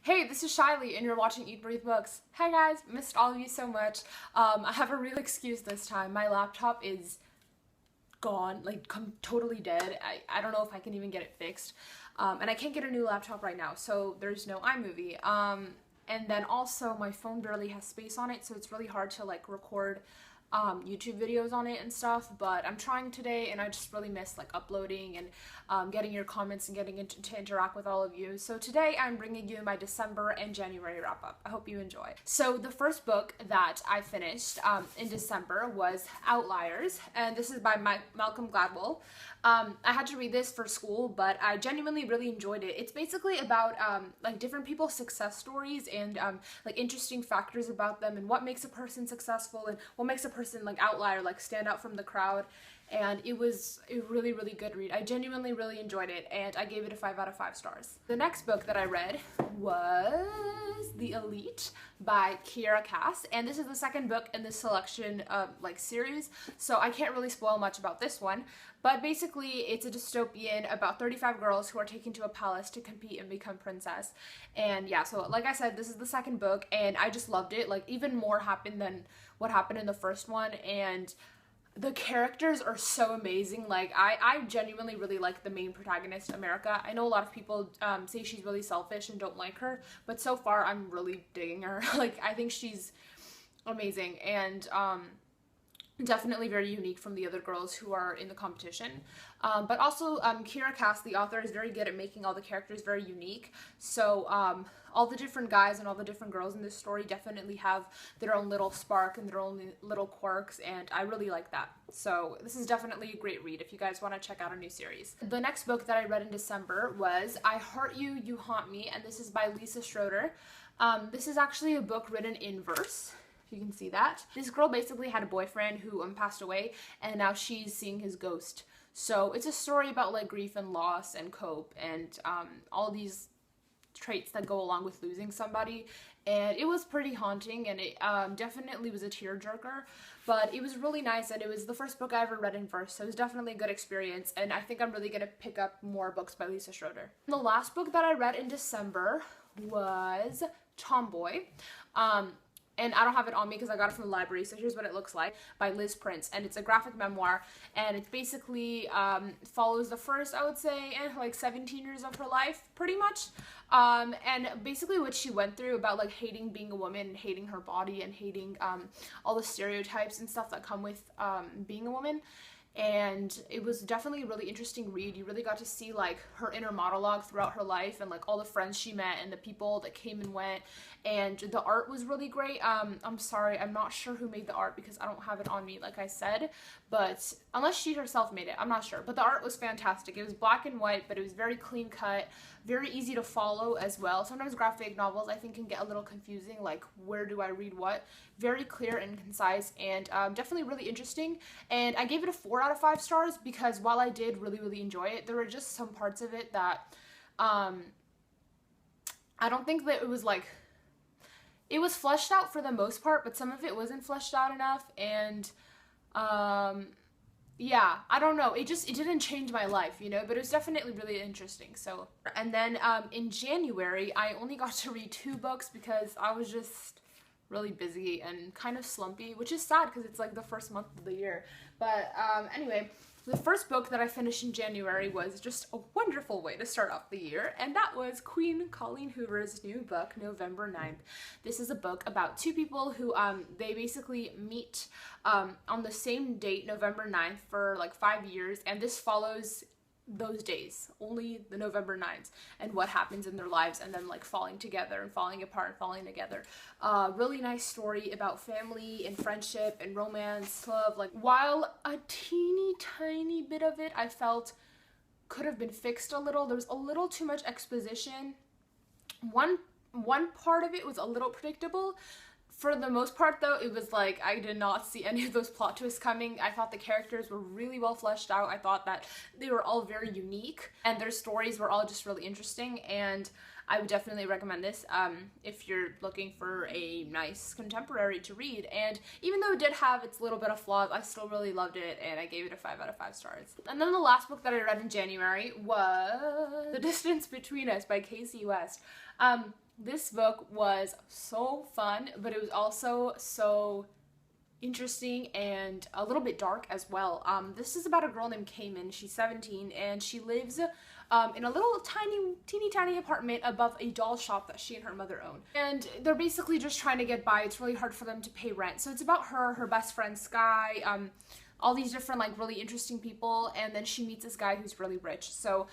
Hey, this is Shiley and you're watching Eat Breathe Books. Hi guys, missed all of you so much. I have a real excuse this time. My laptop is gone, like totally dead. I don't know if I can even get it fixed. And I can't get a new laptop right now, so there's no iMovie. And then also my phone barely has space on it, so it's really hard to like record YouTube videos on it and stuff, but I'm trying today and I just really miss like uploading and getting your comments and getting to interact with all of you. So today I'm bringing you my December and January wrap up. I hope you enjoy. So the first book that I finished in December was Outliers, and this is by Malcolm Gladwell. I had to read this for school, but I genuinely really enjoyed it. It's basically about like different people's success stories and like interesting factors about them and what makes a person successful and what makes a person like outlier, like stand out from the crowd. And it was a really good read. I genuinely really enjoyed it, and I gave it a 5 out of 5 stars. The next book that I read was The Elite by Kiera Cass, and this is the second book in this selection like series, so I can't really spoil much about this one, but basically it's a dystopian about 35 girls who are taken to a palace to compete and become princess. And yeah, so like I said, this is the second book and I just loved it. Like even more happened than what happened in the first one, and the characters are so amazing. Like I genuinely really like the main protagonist, America. I know a lot of people say she's really selfish and don't like her, but so far I'm really digging her. Like I think she's amazing and definitely very unique from the other girls who are in the competition. But also Kiera Cass, the author, is very good at making all the characters very unique. So all the different guys and all the different girls in this story definitely have their own little spark and their own little quirks, and I really like that. So this is definitely a great read if you guys want to check out a new series. The next book that I read in December was I Heart You, You Haunt Me, and this is by Lisa Schroeder. This is actually a book written in verse. You can see that. This girl basically had a boyfriend who passed away, and now she's seeing his ghost. So it's a story about like grief and loss and cope and all these traits that go along with losing somebody. And it was pretty haunting, and it definitely was a tearjerker, but it was really nice, and it was the first book I ever read in verse, so it was definitely a good experience, and I think I'm really gonna pick up more books by Lisa Schroeder. The last book that I read in December was Tomboy. And I don't have it on me because I got it from the library, so here's what it looks like, by Liz Prince, and it's a graphic memoir, and it basically follows the first, I would say, like 17 years of her life, pretty much, and basically what she went through about like hating being a woman, and hating her body, and hating all the stereotypes and stuff that come with being a woman. And it was definitely a really interesting read. You really got to see like her inner monologue throughout her life and like all the friends she met and the people that came and went, and the art was really great. I'm sorry, I'm not sure who made the art because I don't have it on me like I said, but unless she herself made it, I'm not sure, but the art was fantastic. It was black and white, but it was very clean cut, very easy to follow as well. Sometimes graphic novels I think can get a little confusing, like where do I read what. Very clear and concise, and definitely really interesting, and I gave it a 4 out of 5 stars because while I did really enjoy it, there were just some parts of it that I don't think that it was like, it was fleshed out for the most part, but some of it wasn't fleshed out enough, and yeah, I don't know, it didn't change my life, you know, but it was definitely really interesting. So, and then in January I only got to read 2 books because I was just really busy and kind of slumpy, which is sad because it's like the first month of the year. But anyway, the first book that I finished in January was just a wonderful way to start off the year, and that was Queen Colleen Hoover's new book, November 9th. This is a book about 2 people who they basically meet on the same date, November 9th, for like 5 years, and this follows those days, only the November 9th, and what happens in their lives, and then like falling together and falling apart and falling together. Really nice story about family and friendship and romance, love. Like while a teeny tiny bit of it I felt could have been fixed a little, there was a little too much exposition. One part of it was a little predictable. For the most part though, it was like I did not see any of those plot twists coming. I thought the characters were really well fleshed out. I thought that they were all very unique and their stories were all just really interesting, and I would definitely recommend this if you're looking for a nice contemporary to read. And even though it did have its little bit of flaws, I still really loved it, and I gave it a 5 out of 5 stars. And then the last book that I read in January was The Distance Between Us by Casey West. This book was so fun, but it was also so interesting and a little bit dark as well. This is about a girl named Cayman. She's 17 and she lives in a little teeny tiny apartment above a doll shop that she and her mother own. And they're basically just trying to get by. It's really hard for them to pay rent. So it's about her best friend Sky, all these different like really interesting people, and then she meets this guy who's really rich. So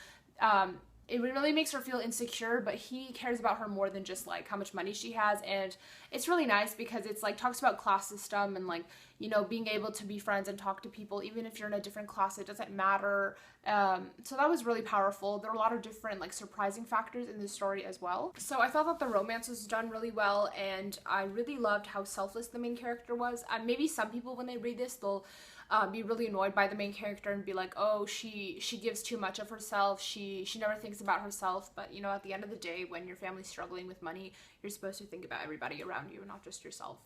it really makes her feel insecure, but he cares about her more than just like how much money she has. And it's really nice because it's like talks about class system and like, you know, being able to be friends and talk to people even if you're in a different class, it doesn't matter. So that was really powerful. There are a lot of different like surprising factors in this story as well. So I thought that the romance was done really well, and I really loved how selfless the main character was. Maybe some people when they read this, they'll be really annoyed by the main character and be like, oh, she gives too much of herself, she never thinks about herself. But you know, at the end of the day, when your family's struggling with money, you're supposed to think about everybody around you, not just yourself.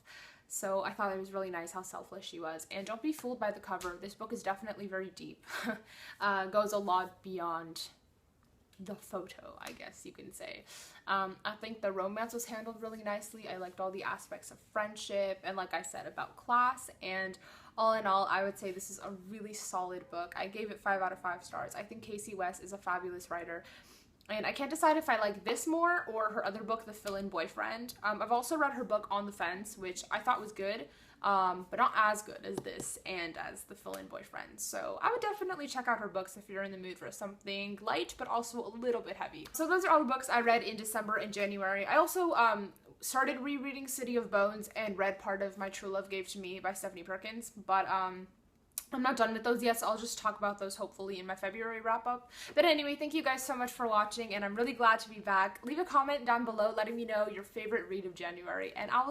So I thought it was really nice how selfless she was. And don't be fooled by the cover. This book is definitely very deep. Goes a lot beyond the photo, I guess you can say. I think the romance was handled really nicely. I liked all the aspects of friendship and, like I said, about class. And all in all, I would say this is a really solid book. I gave it 5 out of 5 stars. I think Casey West is a fabulous writer. And I can't decide if I like this more or her other book, The Fill-In Boyfriend. I've also read her book On the Fence, which I thought was good, but not as good as this and as The Fill-In Boyfriend. So I would definitely check out her books if you're in the mood for something light, but also a little bit heavy. So those are all the books I read in December and January. I also started rereading City of Bones and read part of My True Love Gave to Me by Stephanie Perkins, but I'm not done with those yet, so I'll just talk about those hopefully in my February wrap-up. But anyway, thank you guys so much for watching, and I'm really glad to be back. Leave a comment down below letting me know your favorite read of January, and I will